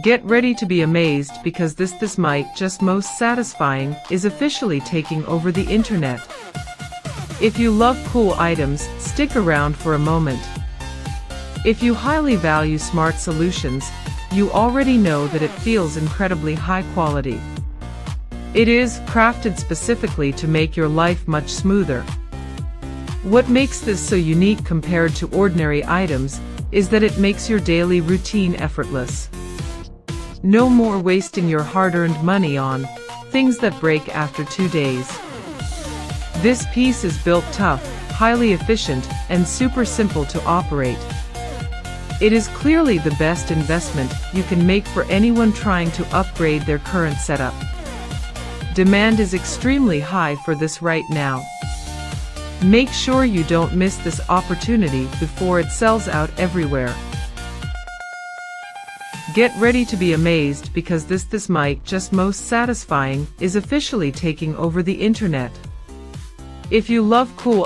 Get ready to be amazed because this might just most satisfying is officially taking over the internet. If you love cool items, stick around for a moment. If you highly value smart solutions, you already know that it feels incredibly high quality. It is crafted specifically to make your life much smoother. What makes this so unique compared to ordinary items is that it makes your daily routine effortless. No more wasting your hard-earned money on things that break after 2 days. This piece is built tough, highly efficient, and super simple to operate. It is clearly the best investment you can make for anyone trying to upgrade their current setup. Demand is extremely high for this right now. Make sure you don't miss this opportunity before it sells out everywhere. Get ready to be amazed because this might just most satisfying is officially taking over the internet. If you love cool